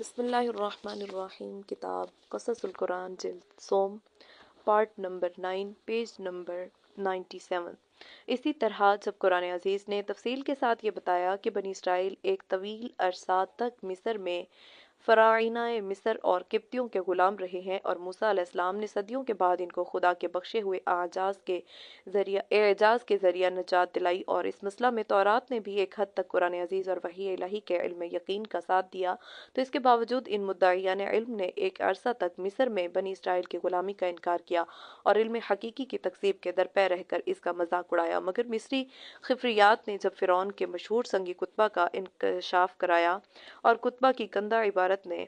بسم اللہ الرحمن الرحیم۔ کتاب قصص القرآن جلد سوم، پارٹ نمبر 9، پیج نمبر 97۔ اسی طرح جب قرآن عزیز نے تفصیل کے ساتھ یہ بتایا کہ بنی اسرائیل ایک طویل عرصہ تک مصر میں فراعنہ مصر اور قبطیوں کے غلام رہے ہیں اور موسیٰ علیہ السلام نے صدیوں کے بعد ان کو خدا کے بخشے ہوئے اعجاز کے ذریعہ نجات دلائی، اور اس مسئلہ میں تورات نے بھی ایک حد تک قرآن عزیز اور وحی الہی کے علم یقین کا ساتھ دیا، تو اس کے باوجود ان مدعیان علم نے ایک عرصہ تک مصر میں بنی اسرائیل کی غلامی کا انکار کیا اور علم حقیقی کی تکذیب کے درپے رہ کر اس کا مذاق اڑایا۔ مگر مصری خفریات نے جب فرعون کے مشہور سنگی کتبہ کا انکشاف کرایا اور کتبہ کی کندہ عبارت نے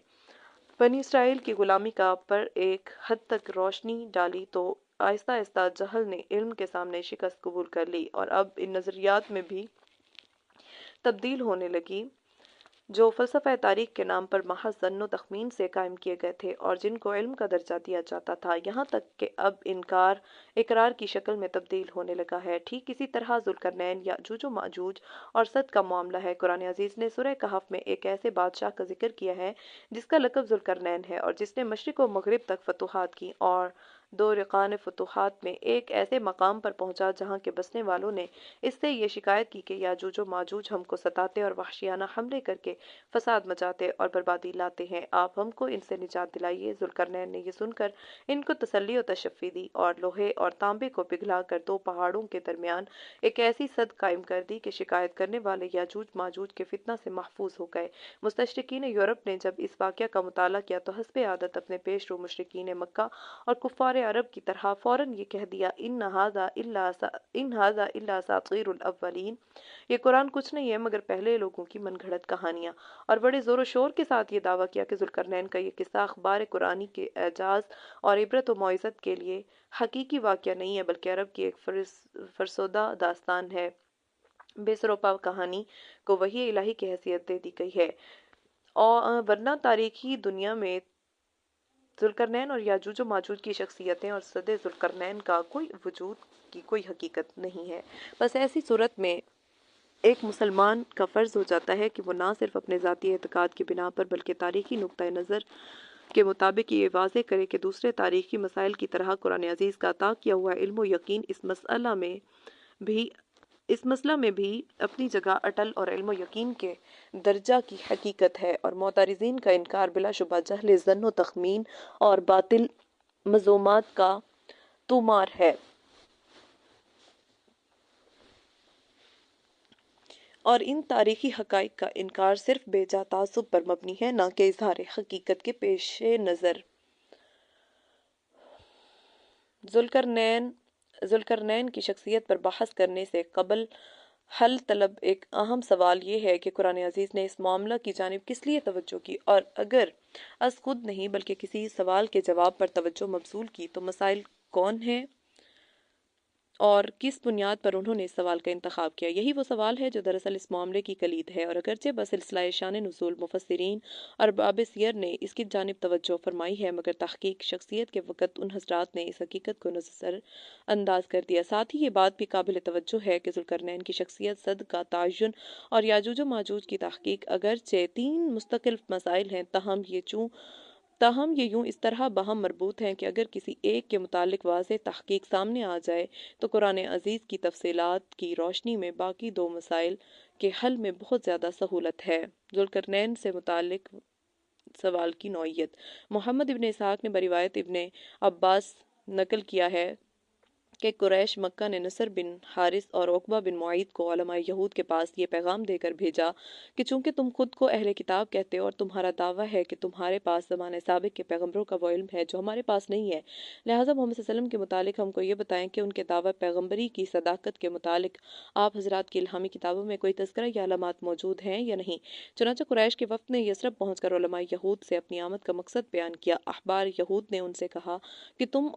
بنی اسرائیل کی غلامی کا پر ایک حد تک روشنی ڈالی، تو آہستہ آہستہ جہل نے علم کے سامنے شکست قبول کر لی اور اب ان نظریات میں بھی تبدیل ہونے لگی جو فلسفہ تاریخ کے نام پر محض ظن و تخمین سے قائم کیے گئے تھے اور جن کو علم کا درجہ دیا جاتا تھا، یہاں تک کہ اب انکار اقرار کی شکل میں تبدیل ہونے لگا ہے۔ ٹھیک اسی طرح ذوالقرنین، یاجوج و ماجوج اور سد کا معاملہ ہے۔ قرآن عزیز نے سورہ کہف میں ایک ایسے بادشاہ کا ذکر کیا ہے جس کا لقب ذوالقرنین ہے اور جس نے مشرق و مغرب تک فتوحات کی اور دورقان فتوحات میں ایک ایسے مقام پر پہنچا جہاں کے بسنے والوں نے اس سے یہ شکایت کی کہ یاجوج و ماجوج ہم کو ستاتے اور وحشیانہ حملے کر کے فساد مچاتے اور بربادی لاتے ہیں، آپ ہم کو ان سے نجات دلائیے۔ ذوالقرنین نے یہ سن کر ان کو تسلی و تشفی دی اور لوہے اور تانبے کو پگھلا کر دو پہاڑوں کے درمیان ایک ایسی سد قائم کر دی کہ شکایت کرنے والے یاجوج ماجوج کے فتنہ سے محفوظ ہو گئے۔ مستشرقین یورپ نے جب اس واقعہ کا مطالعہ کیا تو حسب عادت اپنے پیش رو مشرکین مکہ اور کفار عرب کی طرح فوراً یہ کہہ دیا، ان ھذا الا اساطیر الاولین، یہ قرآن کچھ نہیں ہے مگر پہلے لوگوں کی من گھڑت کہانیاں، اور بڑے زور و شور کے ساتھ یہ دعویٰ کیا کہ ذوالقرنین کا یہ قصہ اخبار قرآنی کے اعجاز اور عبرت و موعظت کے لیے حقیقی واقعہ نہیں ہے بلکہ عرب کی ایک فرسودہ داستان ہے، بے سروپا کہانی کو وحی الہی کی حیثیت دے دی گئی ہے، اور ورنہ تاریخی دنیا میں ذوالقرنین اور یاجوج و ماجوج کی شخصیتیں اور صد ذوالقرنین کا کوئی وجود کی کوئی حقیقت نہیں ہے۔ بس ایسی صورت میں ایک مسلمان کا فرض ہو جاتا ہے کہ وہ نہ صرف اپنے ذاتی اعتقاد کی بنا پر بلکہ تاریخی نقطہ نظر کے مطابق یہ واضح کرے کہ دوسرے تاریخی مسائل کی طرح قرآن عزیز کا عطا کیا ہوا علم و یقین اس مسئلہ میں بھی اپنی جگہ اٹل اور علم و یقین کے درجہ کی حقیقت ہے، اور معترضین کا انکار بلا شبہ جہل، ظن و تخمین اور باطل مذمومات کا طومار ہے، اور ان تاریخی حقائق کا انکار صرف بے جا تعصب پر مبنی ہے، نہ کہ اظہار حقیقت کے پیش نظر۔ ذوالقرنین کی شخصیت پر بحث کرنے سے قبل حل طلب ایک اہم سوال یہ ہے کہ قرآن عزیز نے اس معاملہ کی جانب کس لیے توجہ کی، اور اگر از خود نہیں بلکہ کسی سوال کے جواب پر توجہ مبذول کی تو مسائل کون ہیں اور کس بنیاد پر انہوں نے اس سوال کا انتخاب کیا؟ یہی وہ سوال ہے جو دراصل اس معاملے کی کلید ہے، اور اگرچہ بسلسلہ شان نزول مفسرین اور ارباب سیر نے اس کی جانب توجہ فرمائی ہے، مگر تحقیق شخصیت کے وقت ان حضرات نے اس حقیقت کو نظر انداز کر دیا۔ ساتھ ہی یہ بات بھی قابل توجہ ہے کہ ذوالقرنین کی شخصیت، صد کا تعین اور یاجوج و ماجوج کی تحقیق اگرچہ تین مستقل مسائل ہیں، تاہم یہ یوں اس طرح باہم مربوط ہیں کہ اگر کسی ایک کے متعلق واضح تحقیق سامنے آ جائے تو قرآن عزیز کی تفصیلات کی روشنی میں باقی دو مسائل کے حل میں بہت زیادہ سہولت ہے۔ ذوالقرنین سے متعلق سوال کی نوعیت۔ محمد ابن اسحاق نے بروایت ابن عباس نقل کیا ہے کہ قریش مکہ نے نصر بن حارث اور عقبہ بن معیط کو علماء یہود کے پاس یہ پیغام دے کر بھیجا کہ چونکہ تم خود کو اہل کتاب کہتے ہو اور تمہارا دعویٰ ہے کہ تمہارے پاس زمانہ سابق کے پیغمبروں کا وہ علم ہے جو ہمارے پاس نہیں ہے، لہٰذا محمد صلی اللہ علیہ وسلم کے متعلق ہم کو یہ بتائیں کہ ان کے دعویٰ پیغمبری کی صداقت کے متعلق آپ حضرات کی الہامی کتابوں میں کوئی تذکرہ یا علامات موجود ہیں یا نہیں۔ چنانچہ قریش کے وفد نے یثرب پہنچ کر علماء یہود سے اپنی آمد کا مقصد بیان کیا۔ احبار یہود نے ان سے کہا کہ تم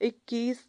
21,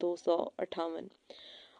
258।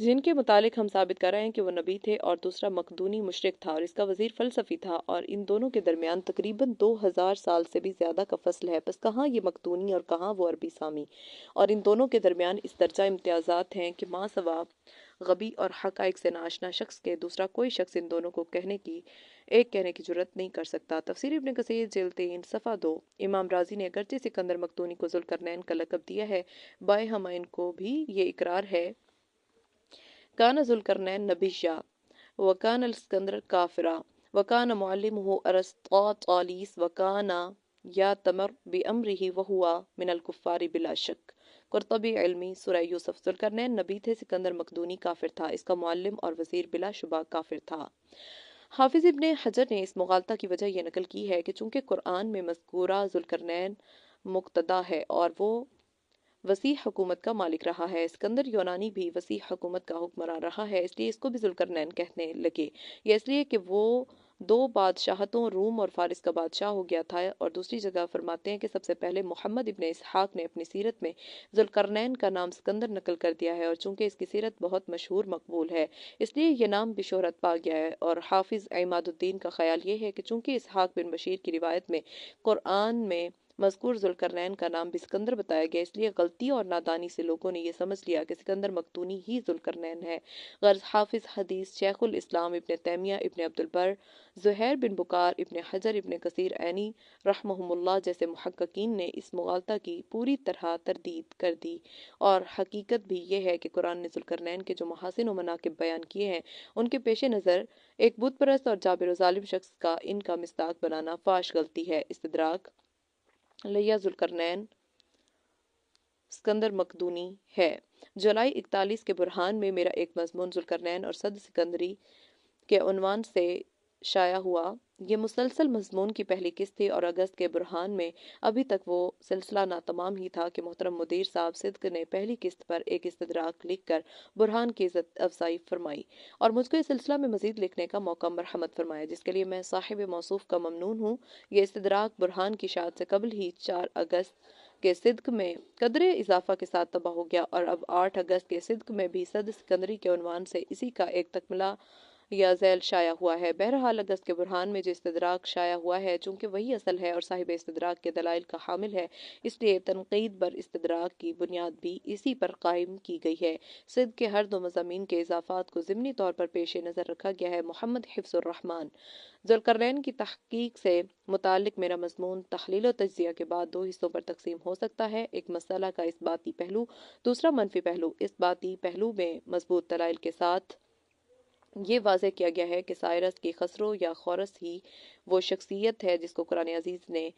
جن کے متعلق ہم ثابت کر رہے ہیں کہ وہ نبی تھے، اور دوسرا مقدونی مشرک تھا اور اس کا وزیر فلسفی تھا، اور ان دونوں کے درمیان تقریباً 2000 سال سے بھی زیادہ کا فصل ہے، بس کہاں یہ مقدونی اور کہاں وہ عربی سامی، اور ان دونوں کے درمیان اس درجہ امتیازات ہیں کہ ماں سوا غبی اور حقائق سے ناشنا شخص کے دوسرا کوئی شخص ان دونوں کو کہنے کی جرت نہیں کر سکتا۔ تفسیر ابن کثیر جلد 3 صفحہ 2۔ امام رازی نے اگرچہ سکندر مقدونی کو ذوالقرنین کا لقب دیا ہے، بائے ہمائن کو بھی یہ اقرار ہے کان ذوالقرنین نبیّا وکان الاسکندر کافرا وکان معلمہ ارسطاطالیس وکان یاتمر بامرہ وہوا من الکفار بلا شک۔ قرطبی علمی سورہ یوسف۔ ذوالقرنین نبی تھے، سکندر مقدونی کافر تھا، اس کا معلم اور وزیر بلا شبہ کافر تھا۔ حافظ ابن حجر نے اس مغالطہ کی وجہ یہ نقل کی ہے کہ چونکہ قرآن میں مذکورہ ذوالقرنین مقتدا ہے اور وہ وسیع حکومت کا مالک رہا ہے، اسکندر یونانی بھی وسیع حکومت کا حکمران رہا ہے، اس لیے اس کو بھی ذوالقرنین کہنے لگے۔ یہ اس لیے کہ وہ 2 بادشاہتوں روم اور فارس کا بادشاہ ہو گیا تھا، اور دوسری جگہ فرماتے ہیں کہ سب سے پہلے محمد ابن اسحاق نے اپنی سیرت میں ذوالقرنین کا نام سکندر نقل کر دیا ہے، اور چونکہ اس کی سیرت بہت مشہور مقبول ہے اس لیے یہ نام بھی شہرت پا گیا ہے، اور حافظ عماد الدین کا خیال یہ ہے کہ چونکہ اسحاق بن بشیر کی روایت میں قرآن میں مذکور ذوالقرنین کا نام بھی سکندر بتایا گیا، اس لیے غلطی اور نادانی سے لوگوں نے یہ سمجھ لیا کہ سکندر مقدونی ہی ذوالقرنین ہے۔ غرض حافظ حدیث شیخ الاسلام ابن تیمیہ، ابن عبدالبر، زہیر بن بکار، ابن حجر، ابن کثیر عینی رحمہم اللہ جیسے محققین نے اس مغالطہ کی پوری طرح تردید کر دی، اور حقیقت بھی یہ ہے کہ قرآن نے ذوالقرنین کے جو محاسن و مناقب بیان کیے ہیں ان کے پیش نظر ایک بت پرست اور جابر و ظالم شخص کا ان کا مصداق بنانا فاش غلطی ہے۔ استدراک لیا ذوالقرنین سکندر مقدونی ہے۔ جولائی 41 کے برہان میں میرا ایک مضمون ذوالقرنین اور صد سکندری کے عنوان سے شائع ہوا۔ یہ مسلسل مضمون کی پہلی قسط تھی، اور اگست کے برہان میں ابھی تک وہ سلسلہ ناتمام ہی تھا کہ محترم مدیر صاحب صدق نے پہلی قسط پر ایک استدراک لکھ کر برہان کی عزت افزائی فرمائی، اور مجھ کو اس سلسلہ میں مزید لکھنے کا موقع مرحمت فرمایا، جس کے لیے میں صاحب موصوف کا ممنون ہوں۔ یہ استدراک برہان کی شاعت سے قبل ہی 4 اگست کے صدق میں قدرے اضافہ کے ساتھ طبع ہو گیا، اور اب 8 اگست کے صدق میں بھی صد سکندری کے عنوان سے اسی کا ایک تکملہ یا ذیل شائع ہوا ہے۔ بہرحال اگست کے برہان میں جو استدراک شائع ہوا ہے، چونکہ وہی اصل ہے اور صاحب استدراک کے دلائل کا حامل ہے، اس لیے تنقید بر استدراک کی بنیاد بھی اسی پر قائم کی گئی ہے۔ صدق کے ہر 2 مضامین کے اضافات کو ضمنی طور پر پیش نظر رکھا گیا ہے۔ محمد حفظ الرحمن۔ ذوالقرنین کی تحقیق سے متعلق میرا مضمون تحلیل و تجزیہ کے بعد 2 حصوں پر تقسیم ہو سکتا ہے، ایک مسئلہ کا اثباتی پہلو، دوسرا منفی پہلو۔ اثباتی پہلو میں مضبوط دلائل کے ساتھ یہ واضح کیا گیا ہے کہ سائرس کی خسرو یا خورس ہی وہ شخصیت ہے جس کو قرآن عزیز نے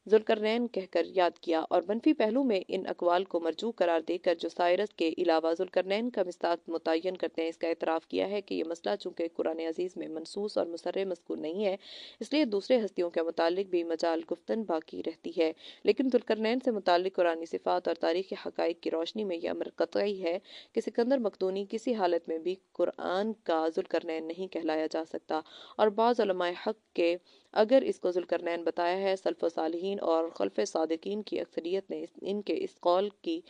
ذوالقرنین کہہ کر یاد کیا، اور منفی پہلو میں ان اقوال کو مرجوع قرار دے کر جو سائرس کے علاوہ ذوالقرنین کا مصداق متعین کرتے ہیں، اس کا اعتراف کیا ہے کہ یہ مسئلہ چونکہ قرآن عزیز میں منصوص اور مصرح مذکور نہیں ہے، اس لیے دوسرے ہستیوں کے متعلق بھی مجال گفتن باقی رہتی ہے، لیکن ذوالقرنین سے متعلق قرآنی صفات اور تاریخی حقائق کی روشنی میں یہ امر قطعی ہے کہ سکندر مقدونی کسی حالت میں بھی قرآن کا ذوالقرنین نہیں کہلایا جا سکتا، اور بعض علماء حق کے اگر اس کو ذوالقرنین بتایا ہے، سلف و صالحین اور خلف صادقین کی اکثریت نے ان کے اس قول کی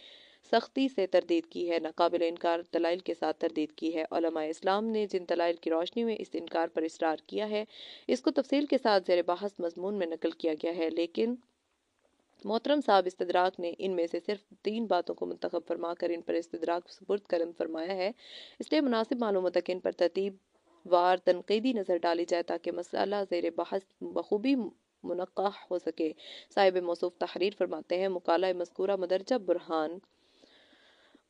سختی سے تردید کی ہے، ناقابل انکار دلائل کے ساتھ تردید کی ہے۔ علماء اسلام نے جن دلائل کی روشنی میں اس انکار پر اصرار کیا ہے، اس کو تفصیل کے ساتھ زیر بحث مضمون میں نقل کیا گیا ہے، لیکن محترم صاحب استدراک نے ان میں سے صرف 3 باتوں کو منتخب فرما کر ان پر استدراک سپرد قلم فرمایا ہے، اس لیے مناسب معلوم ہوتا کہ ان پر ترتیب وار تنقیدی نظر ڈالی جائے تاکہ مسئلہ زیر بحث بخوبی منقح ہو سکے۔ صاحب موصوف تحریر فرماتے ہیں، مقالہ مذکورہ مدرجہ برہان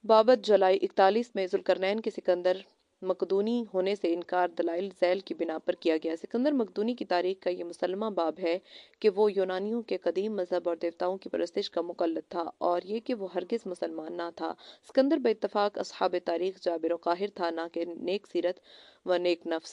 بابت جولائی 41 میں ذوالقرنین کے سکندر مقدونی ہونے سے انکار دلائل ذیل کی بنا پر کیا گیا۔ سکندر مقدونی کی تاریخ کا یہ مسلمہ باب ہے کہ وہ یونانیوں کے قدیم مذہب اور دیوتاؤں کی پرستش کا مقلد تھا، اور یہ کہ وہ ہرگز مسلمان نہ تھا۔ سکندر باتفاق اصحاب تاریخ جابر و قاہر تھا، نہ کہ نیک سیرت و نیک نفس۔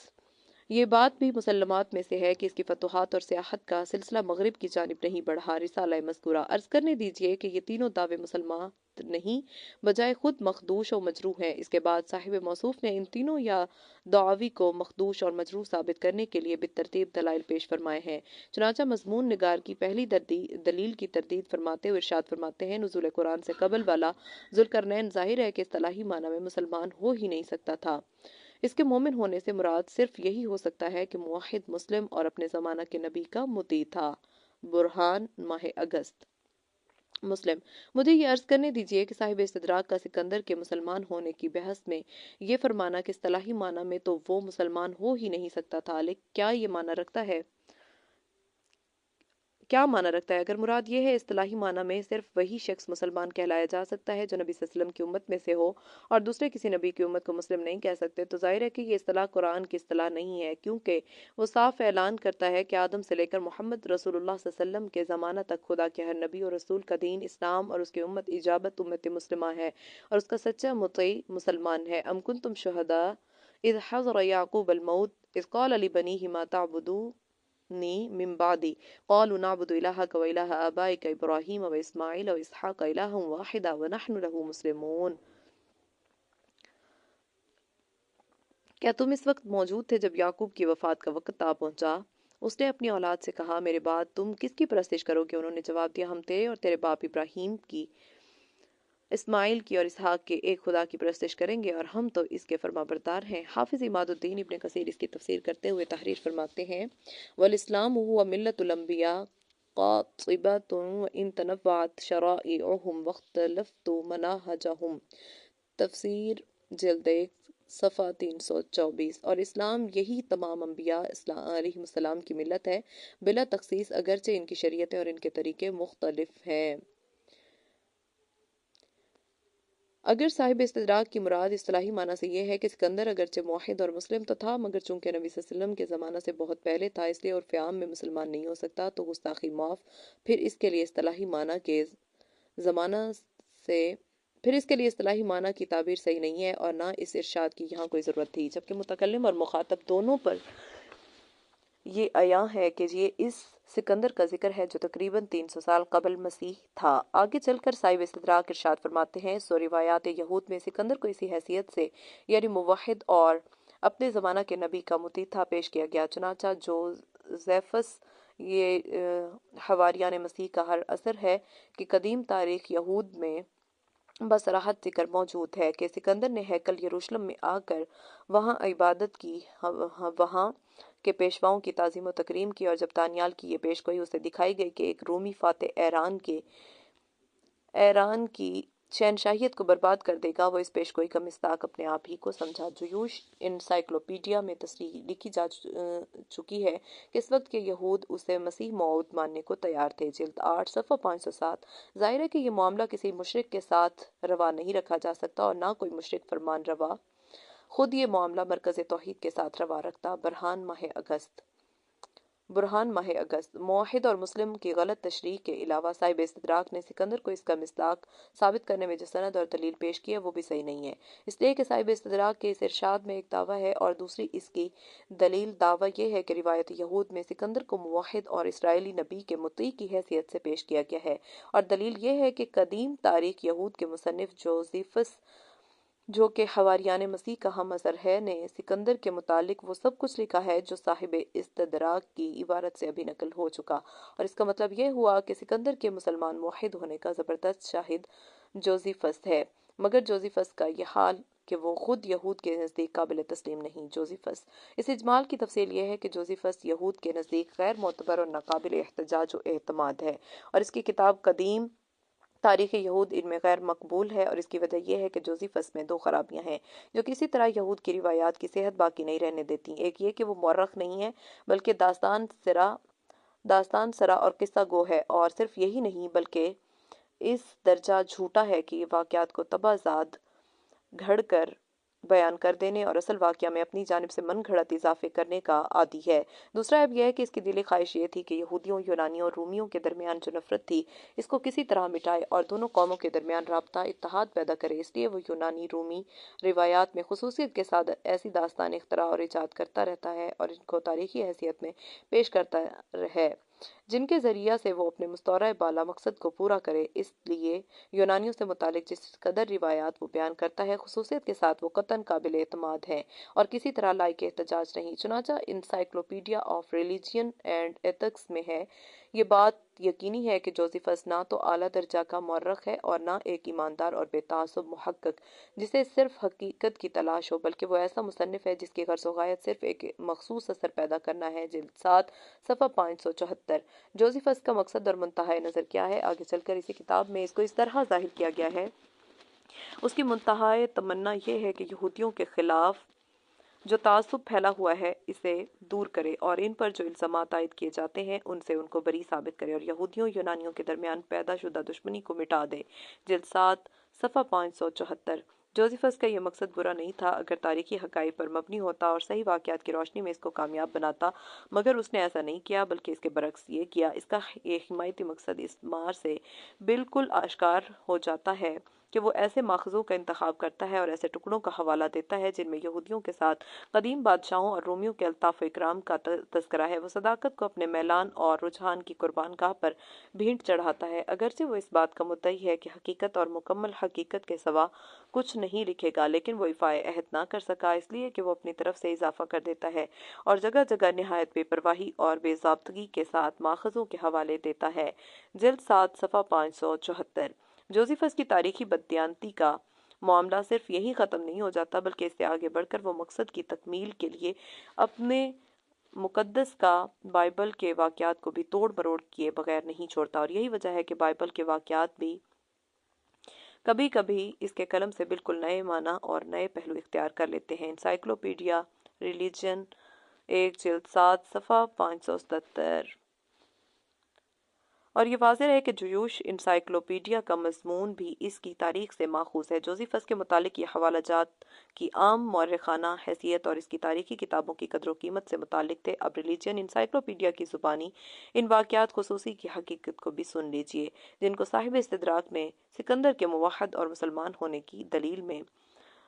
یہ بات بھی مسلمات میں سے ہے کہ اس کی فتوحات اور سیاحت کا سلسلہ مغرب کی جانب نہیں بڑھا۔ رسالہ مذکورہ عرض کرنے دیجئے کہ یہ تینوں دعوے مسلمات نہیں بجائے خود مخدوش و مجروح ہیں۔ اس کے بعد صاحب موصوف نے ان تینوں یا دعاوی کو مخدوش اور مجروح ثابت کرنے کے لیے بالترتیب دلائل پیش فرمائے ہیں۔ چنانچہ مضمون نگار کی پہلی دلیل کی تردید فرماتے ہوئے ارشاد فرماتے ہیں، نزول قرآن سے قبل والا ذوالقرنین ظاہر ہے کہ اصطلاحی معنی میں مسلمان ہو ہی نہیں سکتا تھا۔ اس کے مومن ہونے سے مراد صرف یہی ہو سکتا ہے کہ موحد مسلم اور اپنے زمانہ کے نبی کا مطیع تھا۔ برہان ماہ اگست مسلم۔ مجھے یہ عرض کرنے دیجئے کہ صاحب استدراک کا سکندر کے مسلمان ہونے کی بحث میں یہ فرمانا کہ اصطلاحی معنی میں تو وہ مسلمان ہو ہی نہیں سکتا تھا، لیکن کیا معنی رکھتا ہے؟ اگر مراد یہ ہے اصطلاحی معنی میں صرف وہی شخص مسلمان کہلایا جا سکتا ہے جو نبی صلی اللہ علیہ وسلم کی امت میں سے ہو اور دوسرے کسی نبی کی امت کو مسلم نہیں کہہ سکتے، تو ظاہر ہے کہ یہ اصطلاح قرآن کی اصطلاح نہیں ہے، کیونکہ وہ صاف اعلان کرتا ہے کہ آدم سے لے کر محمد رسول اللہ صلی اللہ علیہ وسلم کے زمانہ تک خدا کے ہر نبی اور رسول کا دین اسلام اور اس کی امت اجابت امت مسلمہ ہے اور اس کا سچا مطیع مسلمان ہے۔ ام کنتم شہداء اذ حضر یعقوب الموت اذ قال لبنیہ ما تعبدون من بعدی قالوا نعبد الہک و الہ آبائک ابراہیم و اسماعیل و اسحاق الہا واحدا ونحن له مسلمون۔ کیا تم اس وقت موجود تھے جب یعقوب کی وفات کا وقت آ پہنچا؟ اس نے اپنی اولاد سے کہا، میرے بعد تم کس کی پرستش کرو گے؟ انہوں نے جواب دیا، ہم تیرے اور تیرے باپ ابراہیم کی، اسماعیل کی اور اسحاق کے ایک خدا کی پرستش کریں گے اور ہم تو اس کے فرما بردار ہیں۔ حافظ عماد الدین ابن کثیر اس کی تفسیر کرتے ہوئے تحریر فرماتے ہیں، والاسلام هو ملت الانبیاء قاطبۃ وان تنوعت شرائعهم واختلفت مناہجهم۔ تفسیر جلد 1 صفحہ 324۔ اور اسلام یہی تمام انبیاء علیہ السلام کی ملت ہے بلا تخصیص، اگرچہ ان کی شریعتیں اور ان کے طریقے مختلف ہیں۔ اگر صاحب استدراک کی مراد اصطلاحی معنی سے یہ ہے کہ سکندر اگرچہ موحد اور مسلم تو تھا، مگر چونکہ نبی صلی اللہ علیہ وسلم کے زمانہ سے بہت پہلے تھا اس لیے عرف عام میں مسلمان نہیں ہو سکتا، تو گستاخی معاف۔ پھر اس کے لیے اصطلاحی معنی کی تعبیر صحیح نہیں ہے اور نہ اس ارشاد کی یہاں کوئی ضرورت تھی، جبکہ متکلم اور مخاطب دونوں پر یہ عیاں ہے کہ یہ اس سکندر کا ذکر ہے جو تقریباً 300 سال قبل مسیح تھا۔ آگے چل کر صاحب استدراک ارشاد فرماتے ہیں، سو روایات یہود میں سکندر کو اسی حیثیت سے یعنی موحد اور اپنے زمانہ کے نبی کا مطیع تھا پیش کیا گیا۔ چنانچہ جوزیفس یہ حواریان مسیح کا ہر اثر ہے کہ قدیم تاریخ یہود میں بصراحت ذکر موجود ہے کہ سکندر نے ہیکل یروشلم میں آ کر وہاں عبادت کی، وہاں کے پیشواؤں کی تعظیم و تکریم کی، اور جب دانیال کی یہ پیش گوئی اسے دکھائی گئی کہ ایک رومی فاتح ایران کی شہنشاہیت کو برباد کر دے گا، وہ اس پیش گوئی کا مصداق اپنے آپ ہی کو سمجھا۔ جیوش انسائکلوپیڈیا میں تصریح لکھی جا چکی ہے کہ اس وقت کے یہود اسے مسیح موعود ماننے کو تیار تھے۔ جلد 8 صفحہ 507۔ ظاہر ہے کہ یہ معاملہ کسی مشرک کے ساتھ روا نہیں رکھا جا سکتا اور نہ کوئی مشرک فرمان روا خود یہ معاملہ مرکز توحید کے ساتھ روا رکھتا۔ برہان ماہ اگست موحد اور مسلم کی غلط تشریح کے علاوہ صاحب استدراک نے سکندر کو اس کا مصداق ثابت کرنے میں جو سند اور دلیل پیش کی ہے وہ بھی صحیح نہیں ہے، اس لیے کہ صاحب استدراک کے اس ارشاد میں ایک دعویٰ ہے اور دوسری اس کی دلیل۔ دعویٰ یہ ہے کہ روایت یہود میں سکندر کو موحد اور اسرائیلی نبی کے مطیع کی حیثیت سے پیش کیا گیا ہے، اور دلیل یہ ہے کہ قدیم تاریخ یہود کے مصنف جوزیفس جو کہ حواریان مسیح کا ہم اثر ہے نے سکندر کے متعلق وہ سب کچھ لکھا ہے جو صاحب استدراک کی عبارت سے ابھی نقل ہو چکا، اور اس کا مطلب یہ ہوا کہ سکندر کے مسلمان موحد ہونے کا زبردست شاہد جوزیفس ہے، مگر جوزیفس کا یہ حال کہ وہ خود یہود کے نزدیک قابل تسلیم نہیں۔ جوزیفس اس اجمال کی تفصیل یہ ہے کہ جوزیفس یہود کے نزدیک غیر معتبر اور ناقابل احتجاج و اعتماد ہے، اور اس کی کتاب قدیم تاریخ یہود ان میں غیر مقبول ہے، اور اس کی وجہ یہ ہے کہ جوزیفس میں 2 خرابیاں ہیں جو کسی طرح یہود کی روایات کی صحت باقی نہیں رہنے دیتی۔ ایک یہ کہ وہ مورخ نہیں ہے بلکہ داستان سرا اور قصہ گو ہے، اور صرف یہی نہیں بلکہ اس درجہ جھوٹا ہے کہ یہ واقعات کو تباہ زاد گھڑ کر بیان کر دینے اور اصل واقعہ میں اپنی جانب سے من گھڑت اضافے کرنے کا عادی ہے۔ دوسرا عیب یہ ہے کہ اس کی دلی خواہش یہ تھی کہ یہودیوں، یونانیوں اور رومیوں کے درمیان جو نفرت تھی اس کو کسی طرح مٹائے اور دونوں قوموں کے درمیان رابطہ اتحاد پیدا کرے۔ اس لیے وہ یونانی رومی روایات میں خصوصیت کے ساتھ ایسی داستان اختراع اور ایجاد کرتا رہتا ہے اور ان کو تاریخی حیثیت میں پیش کرتا ہے جن کے ذریعہ سے وہ اپنے مستعار بالا مقصد کو پورا کرے۔ اس لیے یونانیوں سے متعلق جس قدر روایات وہ بیان کرتا ہے خصوصیت کے ساتھ وہ قطعاً قابل اعتماد ہیں اور کسی طرح لائق احتجاج نہیں۔ چنانچہ encyclopedia of religion and ethics میں ہے یہ بات یقینی ہے کہ جوزیفس نہ تو اعلیٰ درجہ کا مورخ ہے اور نہ ایک ایماندار اور بے تعصب محقق جسے صرف حقیقت کی تلاش ہو، بلکہ وہ ایسا مصنف ہے جس کی غرض و غایت صرف ایک مخصوص اثر پیدا کرنا ہے۔ جلد 7 صفحہ 574۔ جوزیفس کا مقصد اور منتہائے نظر کیا ہے؟ آگے چل کر اسی کتاب میں اس کو اس طرح ظاہر کیا گیا ہے۔ اس کی منتہائے تمنا یہ ہے کہ یہودیوں کے خلاف جو تعصب پھیلا ہوا ہے اسے دور کرے اور ان پر جو الزامات عائد کیے جاتے ہیں ان سے ان کو بری ثابت کرے اور یہودیوں یونانیوں کے درمیان پیدا شدہ دشمنی کو مٹا دے۔ جلد 7 صفحہ 574۔ جوزیفس کا یہ مقصد برا نہیں تھا اگر تاریخی حقائق پر مبنی ہوتا اور صحیح واقعات کی روشنی میں اس کو کامیاب بناتا، مگر اس نے ایسا نہیں کیا بلکہ اس کے برعکس یہ کیا۔ اس کا ایک حمایتی مقصد اس مار سے بالکل آشکار ہو جاتا ہے کہ وہ ایسے ماخذوں کا انتخاب کرتا ہے اور ایسے ٹکڑوں کا حوالہ دیتا ہے جن میں یہودیوں کے ساتھ قدیم بادشاہوں اور رومیوں کے الطاف و اکرام کا تذکرہ ہے۔ وہ صداقت کو اپنے میلان اور رجحان کی قربان گاہ پر بھینٹ چڑھاتا ہے، اگرچہ وہ اس بات کا مدعی ہے کہ حقیقت اور مکمل حقیقت کے سوا کچھ نہیں لکھے گا، لیکن وہ ایفائے عہد نہ کر سکا اس لیے کہ وہ اپنی طرف سے اضافہ کر دیتا ہے اور جگہ جگہ نہایت بے پرواہی اور بے ضابطگی کے ساتھ ماخذوں کے حوالے دیتا ہے۔ جلد 7 صفحہ 574۔ جوزیفس کی تاریخی بددیانتی کا معاملہ صرف یہی ختم نہیں ہو جاتا بلکہ اس سے آگے بڑھ کر وہ مقصد کی تکمیل کے لیے اپنے مقدس کا بائبل کے واقعات کو بھی توڑ مروڑ کیے بغیر نہیں چھوڑتا، اور یہی وجہ ہے کہ بائبل کے واقعات بھی کبھی کبھی اس کے قلم سے بالکل نئے معنی اور نئے پہلو اختیار کر لیتے ہیں۔ انسائکلوپیڈیا ریلیجن 1 جلد 7 صفحہ 577۔ اور یہ واضح ہے کہ جیوش انسائکلوپیڈیا کا مضمون بھی اس کی تاریخ سے ماخوذ ہے۔ جوزیفس کے متعلق یہ حوالہ جات کی عام مورخانہ حیثیت اور اس کی تاریخی کتابوں کی قدر و قیمت سے متعلق تھے۔ اب ریلیجن انسائکلوپیڈیا کی زبانی ان واقعات خصوصی کی حقیقت کو بھی سن لیجئے جن کو صاحب استدراک نے سکندر کے موحد اور مسلمان ہونے کی دلیل میں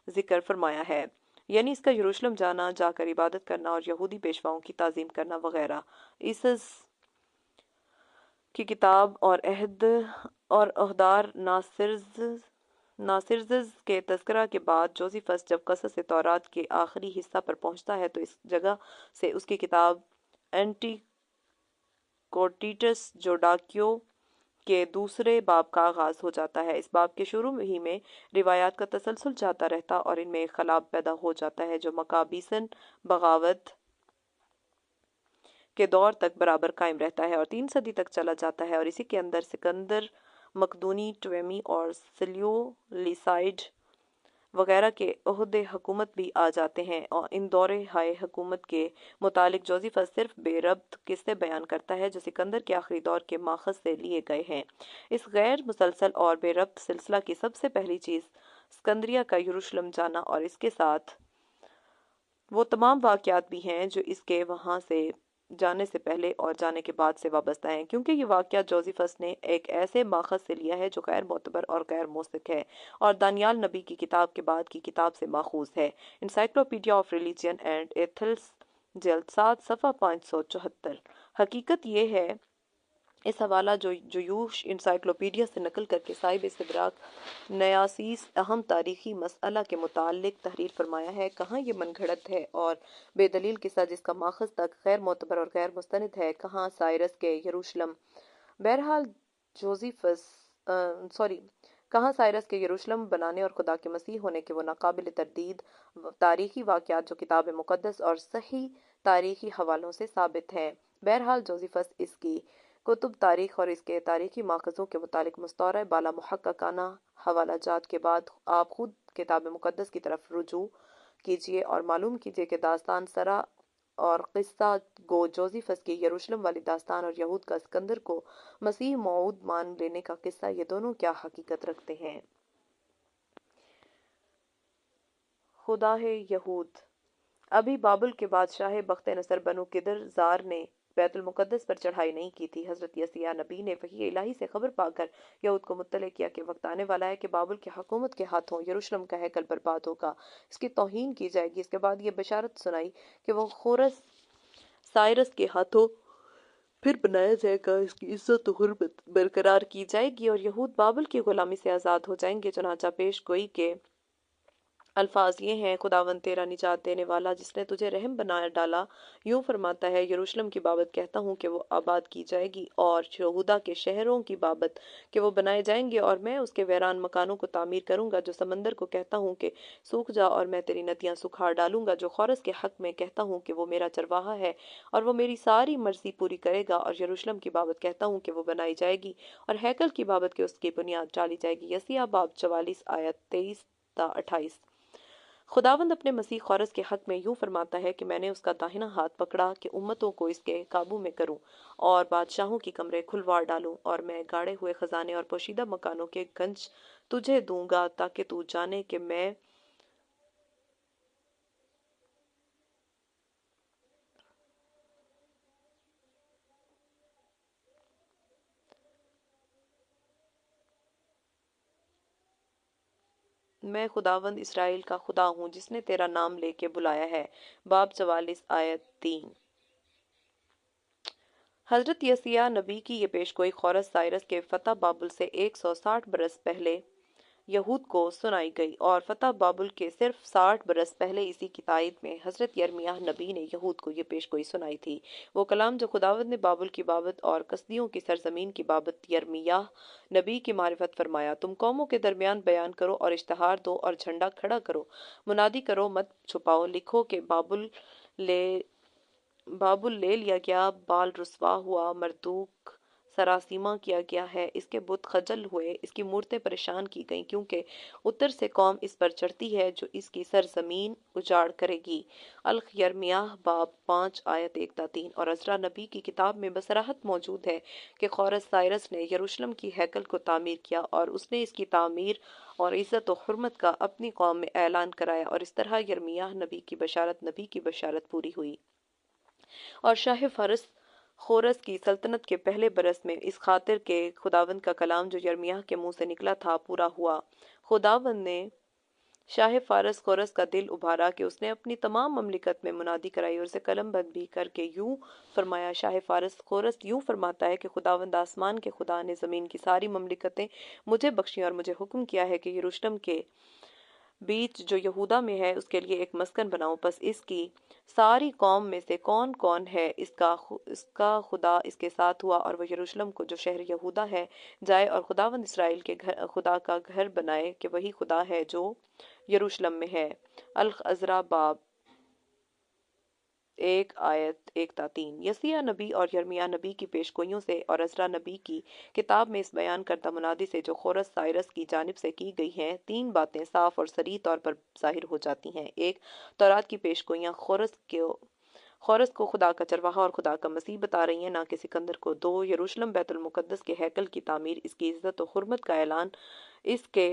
ذکر فرمایا ہے، یعنی اس کا یروشلم جانا، جا کر عبادت کرنا اور یہودی پیشواؤں کی تعظیم کرنا وغیرہ۔ عیسیٰ کی کتاب اور عہد اور عہدار ناصرزز کے تذکرہ کے بعد جوزیفس جب قصص تورات کے آخری حصہ پر پہنچتا ہے تو اس جگہ سے اس کی کتاب اینٹی کوٹیٹس جوڈاکیو کے دوسرے باب کا آغاز ہو جاتا ہے۔ اس باب کے شروع ہی میں روایات کا تسلسل جاتا رہتا اور ان میں ایک خلاب پیدا ہو جاتا ہے جو مکابیسن بغاوت کے دور تک برابر قائم رہتا ہے اور 3 صدی تک چلا جاتا ہے، اور اسی کے اندر سکندر مقدونی، ٹویمی اور سلیولیسائڈ وغیرہ کے عہد حکومت بھی آ جاتے ہیں۔ اور ان دورے ہائے حکومت کے متعلق جوزیفس صرف بے ربط قصے بیان کرتا ہے جو سکندر کے آخری دور کے ماخذ سے لیے گئے ہیں۔ اس غیر مسلسل اور بے ربط سلسلہ کی سب سے پہلی چیز اسکندریہ کا یروشلم جانا اور اس کے ساتھ وہ تمام واقعات بھی ہیں جو اس کے وہاں سے جانے سے پہلے اور جانے کے بعد سے وابستہ ہیں، کیونکہ یہ واقعہ جوزیفس نے ایک ایسے ماخذ سے لیا ہے جو غیر معتبر اور غیر موثق ہے اور دانیال نبی کی کتاب کے بعد کی کتاب سے ماخوذ ہے۔ انسائکلوپیڈیا آف ریلیجن اینڈ ایتھلس جلد 7 صفحہ 574۔ حقیقت یہ ہے اس حوالہ جو جیوش انسائکلوپیڈیا سے نقل کر کے صاحب استدراک نیاسیس اہم تاریخی مسئلہ کے متعلق تحریر فرمایا ہے، کہاں یہ من گھڑت ہے اور بے دلیل قصہ جس کا ماخذ تک غیر معتبر اور غیر مستند ہے، کہاں سائرس کے یروشلم بہرحال کہاں سائرس کے یروشلم بنانے اور خدا کے مسیح ہونے کے وہ ناقابل تردید تاریخی واقعات جو کتاب مقدس اور صحیح تاریخی حوالوں سے ثابت ہیں۔ بہرحال جوزیفس اس کی کتب تاریخ اور اس کے تاریخی ماخذوں کے متعلق مستعار بالا محققانہ حوالہ جات کے بعد آپ خود کتاب مقدس کی طرف رجوع کیجئے اور معلوم کیجئے کہ داستان سرا اور قصہ گو جوزیفس کی یروشلم والی داستان اور یہود کا اسکندر کو مسیح موعود مان لینے کا قصہ، یہ دونوں کیا حقیقت رکھتے ہیں۔ خدا ہے یہود۔ ابھی بابل کے بادشاہ بخت نصر بنو کدر زار نے بیت المقدس پر چڑھائی نہیں کی تھی۔ حضرت یسیع نبی نے وحی الہی سے خبر پا کر یہود کو مطلع کیا کہ وقت آنے والا ہے کہ بابل کی حکومت کے ہاتھوں یروشلم کا ہیکل برباد ہوگا، اس کی توہین کی جائے گی۔ اس کے بعد یہ بشارت سنائی کہ وہ خورس سائرس کے ہاتھوں پھر بنایا جائے گا، اس کی عزت و حرمت برقرار کی جائے گی اور یہود بابل کی غلامی سے آزاد ہو جائیں گے۔ چنانچہ پیش گوئی کے الفاظ یہ ہیں: خداوند تیرا نجات دینے والا جس نے تجھے رحم بنا ڈالا یوں فرماتا ہے، یروشلم کی بابت کہتا ہوں کہ وہ آباد کی جائے گی، اور یہودا کے شہروں کی بابت کہ وہ بنائے جائیں گے، اور میں اس کے ویران مکانوں کو تعمیر کروں گا۔ جو سمندر کو کہتا ہوں کہ سوکھ جا اور میں تیری ندیاں سکھاڑ ڈالوں گا، جو خورس کے حق میں کہتا ہوں کہ وہ میرا چرواہا ہے اور وہ میری ساری مرضی پوری کرے گا، اور یروشلم کی بابت کہتا ہوں کہ وہ بنائی جائے گی، اور ہیکل کی بابت کہ اس کی بنیاد ڈالی جائے گی۔ یسیع باب 44 آیت 23 تا 28۔ خداوند اپنے مسیح خورس کے حق میں یوں فرماتا ہے کہ میں نے اس کا داہنا ہاتھ پکڑا کہ امتوں کو اس کے قابو میں کروں اور بادشاہوں کی کمرے کھلوا ڈالوں، اور میں گاڑے ہوئے خزانے اور پوشیدہ مکانوں کے گنج تجھے دوں گا، تاکہ تو جانے کہ میں خداوند اسرائیل کا خدا ہوں جس نے تیرا نام لے کے بلایا ہے۔ باب 44 آیت 3۔ حضرت یسیع نبی کی یہ پیش گوئی خورس سائرس کے فتح بابل سے 160 برس پہلے یہود کو سنائی گئی، اور فتح بابل کے صرف 60 برس پہلے اسی کی تائید میں حضرت یرمیاہ نبی نے یہود کو یہ پیش گوئی سنائی تھی۔ وہ کلام جو خداوند نے بابل کی بابت اور کسدیوں کی سرزمین کی بابت یرمیاہ نبی کی معرفت فرمایا: تم قوموں کے درمیان بیان کرو اور اشتہار دو اور جھنڈا کھڑا کرو، منادی کرو، مت چھپاؤ، لکھو کہ بابل لے لیا گیا، بال رسوا ہوا، مردوک سراسیمہ کیا گیا ہے، اس کے بت خجل ہوئے، اس کی مورتیں پریشان کی گئیں، کیونکہ اتر سے قوم اس پر چڑھتی ہے جو اس کی سرزمین اجاڑ کرے گی۔ الخ یرمیاہ باب 5 آیت 1 تا 3۔ اور عزرا نبی کی کتاب میں بصراحت موجود ہے کہ خورس سائرس نے یروشلم کی ہیکل کو تعمیر کیا، اور اس نے اس کی تعمیر اور عزت و حرمت کا اپنی قوم میں اعلان کرایا، اور اس طرح یرمیاہ نبی کی بشارت پوری ہوئی۔ اور شاہ فارس خورس کی سلطنت کے پہلے برس میں اس خاطر کہ خداوند کا کلام جو یرمیاہ کے منہ سے نکلا تھا پورا ہوا، خداوند نے شاہ فارس خورس کا دل ابھارا کہ اس نے اپنی تمام مملکت میں منادی کرائی اور اسے قلم بند بھی کر کے یوں فرمایا: شاہ فارس خورس یوں فرماتا ہے کہ خداوند آسمان کے خدا نے زمین کی ساری مملکتیں مجھے بخشیں اور مجھے حکم کیا ہے کہ یروشلم کے بیچ جو یہودا میں ہے اس کے لیے ایک مسکن بناؤں، پس اس کی ساری قوم میں سے کون کون ہے اس کا خدا اس کے ساتھ ہوا، اور وہ یروشلم کو جو شہر یہودا ہے جائے اور خداوند اسرائیل کے خدا کا گھر بنائے کہ وہی خدا ہے جو یروشلم میں ہے۔ الخ عزرا باب 1 آیت 1 تا 3۔ یسیع نبی اور یرمیاہ نبی کی پیش گوئیوں سے اور عزرا نبی کی کتاب میں اس بیان کردہ منادی سے جو خورس سائرس کی جانب سے کی گئی ہیں، تین باتیں صاف اور صریح طور پر ظاہر ہو جاتی ہیں۔ ایک، تورات کی پیش گوئیاں خورس کو خدا کا چرواہا اور خدا کا مسیح بتا رہی ہیں، نہ کہ سکندر کو۔ دو، یروشلم بیت المقدس کے ہیکل کی تعمیر، اس کی عزت و حرمت کا اعلان، اس کے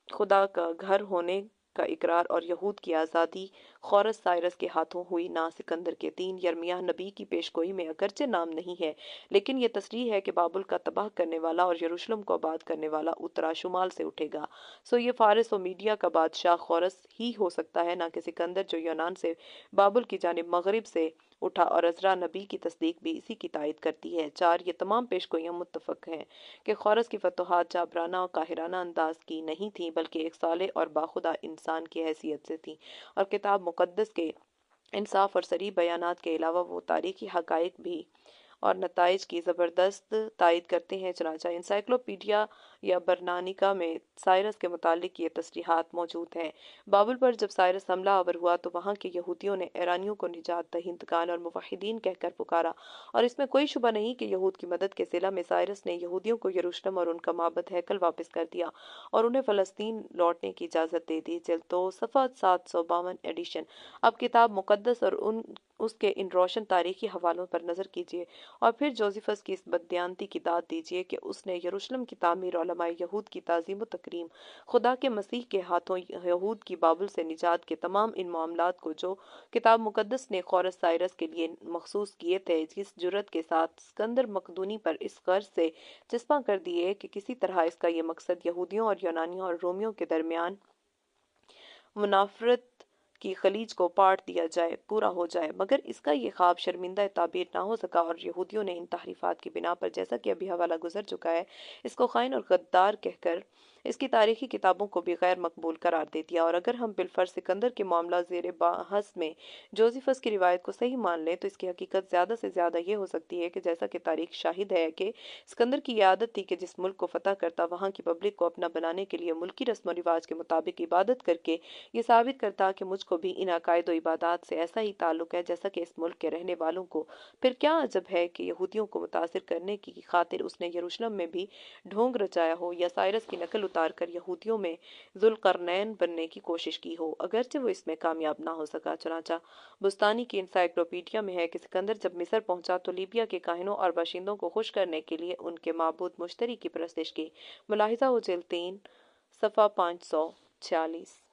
خدا کا گھر ہونے کا اقرار اور یہود کی آزادی خورس سائرس کے ہاتھوں ہوئی، نہ سکندر کے۔ تین، یرمیاہ نبی کی پیش گوئی میں اگرچہ نام نہیں ہے، لیکن یہ تصریح ہے کہ بابل کا تباہ کرنے والا اور یروشلم کو آباد کرنے والا اترا شمال سے اٹھے گا، سو یہ فارس و میڈیا کا بادشاہ خورس ہی ہو سکتا ہے، نہ کہ سکندر جو یونان سے بابل کی جانب مغرب سے اٹھا، اور عزرا نبی کی تصدیق بھی اسی کی تائید کرتی ہے۔ چار، یہ تمام پیش گوئیاں متفق ہیں کہ خورس کی فتوحات جابرانہ اور قاہرانہ انداز کی نہیں تھیں، بلکہ ایک صالح اور باخدا انسان کی حیثیت سے تھیں، اور کتاب مقدس کے انصاف اور صریح بیانات کے علاوہ وہ تاریخی حقائق بھی اور نتائج کی زبردست تائید کرتے ہیں۔ چنانچہ انسائکلوپیڈیا یا برنانیکا میں سائرس کے متعلق یہ تصریحات موجود ہیں: بابل پر جب سائرس حملہ آور ہوا تو وہاں کے یہودیوں نے ایرانیوں کو نجات دہندگان اور موحدین کہہ کر پکارا، اور اس میں کوئی شبہ نہیں کہ یہود کی مدد کے صلہ میں سائرس نے یہودیوں کو یروشلم اور ان کا معبد ہیکل واپس کر دیا اور انہیں فلسطین لوٹنے کی اجازت دے دی۔ جلد 2 صفحہ 752 ایڈیشن۔ اب کتاب مقدس اور ان اس کے ان روشن تاریخی حوالوں پر نظر کیجیے اور پھر جوزیفس کی اس بددیانتی کی داد دیجیے کہ اس نے یروشلم کی تعمیر، علماء یہود کی تعظیم و تکریم، خدا کے مسیح کے ہاتھوں یہود کی بابل سے نجات کے تمام ان معاملات کو جو کتاب مقدس نے خورس سائرس کے لیے مخصوص کیے تھے، جس جرت کے ساتھ اسکندر مقدونی پر اس غرض سے چسپاں کر دیے کہ کسی طرح اس کا یہ مقصد یہودیوں اور یونانیوں اور رومیوں کے درمیان منافرت کی خلیج کو پاٹ دیا جائے، پورا ہو جائے، مگر اس کا یہ خواب شرمندہ تعبیر نہ ہو سکا اور یہودیوں نے ان تحریفات کی بنا پر، جیسا کہ ابھی حوالہ گزر چکا ہے، اس کو خائن اور غدار کہہ کر اس کی تاریخی کتابوں کو بھی غیر مقبول قرار دے دیا۔ اور اگر ہم بالفرض سکندر کے معاملہ زیر بحث میں جوزیفس کی روایت کو صحیح مان لیں تو اس کی حقیقت زیادہ سے زیادہ یہ ہو سکتی ہے کہ جیسا کہ تاریخ شاہد ہے کہ سکندر کی یہ عادت تھی کہ جس ملک کو فتح کرتا وہاں کی پبلک کو اپنا بنانے کے لیے ملکی رسم و رواج کے مطابق عبادت کر کے یہ ثابت کرتا کہ مجھ کو بھی ان عقائد و عبادات سے ایسا ہی تعلق ہے جیسا کہ اس ملک کے رہنے والوں کو۔ پھر کیا عجب ہے کہ یہودیوں کو متاثر کرنے کی خاطر اس نے یروشلم میں بھی ڈھونگ رچایا ہو یا سائرس کی نقل اتار کر یہودیوں میں ذوالقرنین بننے کی کوشش کی ہو، اگرچہ وہ اس میں کامیاب نہ ہو سکا۔ چنانچہ بستانی کی انسائکلوپیڈیا میں ہے کہ سکندر جب مصر پہنچا تو لیبیا کے کاہنوں اور باشندوں کو خوش کرنے کے لیے ان کے معبود مشتری کی پرستش کی۔ ملاحظہ ہو جلد 3 صفحہ 546۔